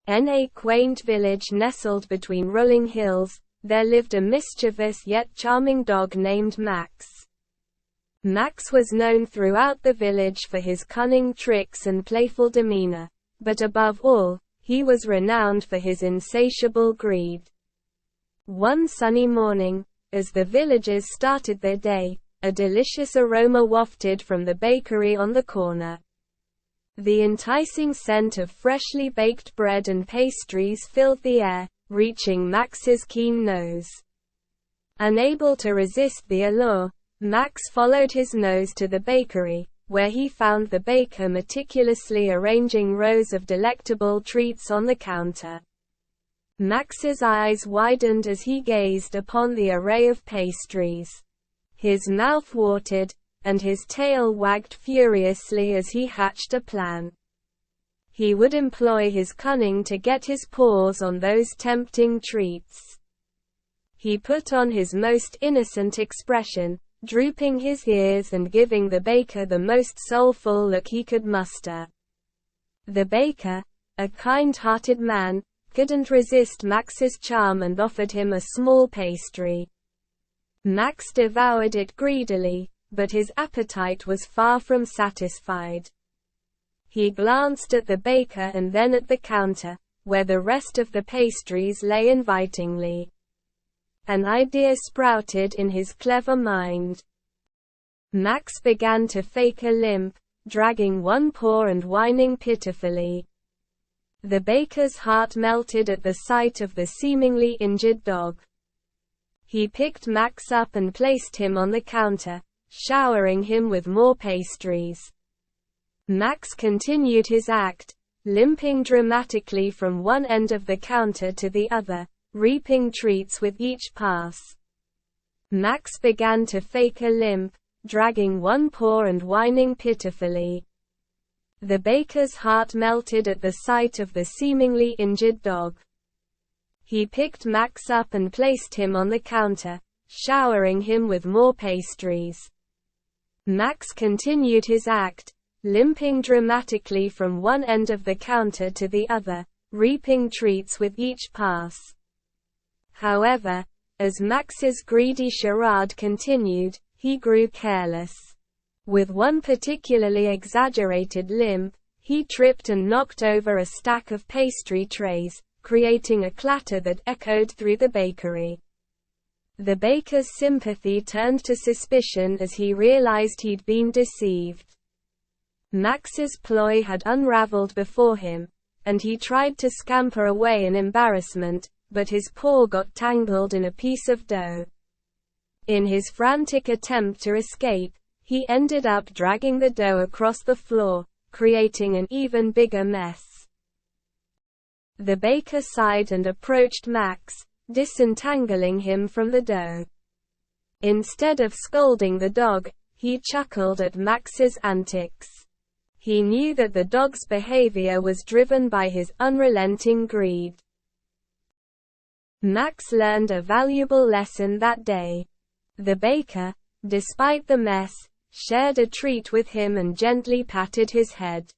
In a quaint village nestled between rolling hills, there lived a mischievous yet charming dog named Max. Max was known throughout the village for his cunning tricks and playful demeanor, but above all, he was renowned for his insatiable greed. One sunny morning, as the villagers started their day, a delicious aroma wafted from the bakery on the corner. The enticing scent of freshly baked bread and pastries filled the air, reaching Max's keen nose. Unable to resist the allure, Max followed his nose to the bakery, where he found the baker meticulously arranging rows of delectable treats on the counter. Max's eyes widened as he gazed upon the array of pastries. His mouth watered, and his tail wagged furiously as he hatched a plan. He would employ his cunning to get his paws on those tempting treats. He put on his most innocent expression, drooping his ears and giving the baker the most soulful look he could muster. The baker, a kind-hearted man, couldn't resist Max's charm and offered him a small pastry. Max devoured it greedily, but his appetite was far from satisfied. He glanced at the baker and then at the counter, where the rest of the pastries lay invitingly. An idea sprouted in his clever mind. Max began to fake a limp, dragging one paw and whining pitifully. The baker's heart melted at the sight of the seemingly injured dog. He picked Max up and placed him on the counter, showering him with more pastries. Max continued his act, limping dramatically from one end of the counter to the other, reaping treats with each pass. Max began to fake a limp, dragging one paw and whining pitifully. The baker's heart melted at the sight of the seemingly injured dog. He picked Max up and placed him on the counter, showering him with more pastries. Max continued his act, limping dramatically from one end of the counter to the other, reaping treats with each pass. However, as Max's greedy charade continued, he grew careless. With one particularly exaggerated limp, he tripped and knocked over a stack of pastry trays, creating a clatter that echoed through the bakery. The baker's sympathy turned to suspicion as he realized he'd been deceived. Max's ploy had unraveled before him, and he tried to scamper away in embarrassment, but his paw got tangled in a piece of dough. In his frantic attempt to escape, he ended up dragging the dough across the floor, creating an even bigger mess. The baker sighed and approached Max, disentangling him from the dough. Instead of scolding the dog, he chuckled at Max's antics. He knew that the dog's behavior was driven by his unrelenting greed. Max learned a valuable lesson that day. The baker, despite the mess, shared a treat with him and gently patted his head.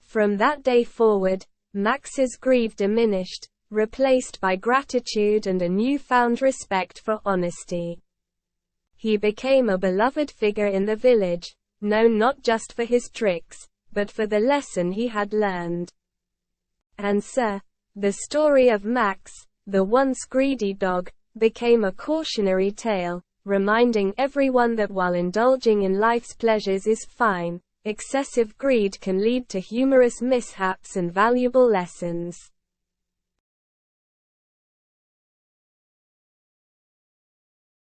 From that day forward, Max's greed diminished, replaced by gratitude and a newfound respect for honesty. He became a beloved figure in the village, known not just for his tricks, but for the lesson he had learned. And so, the story of Max, the once greedy dog, became a cautionary tale, reminding everyone that while indulging in life's pleasures is fine, excessive greed can lead to humorous mishaps and valuable lessons.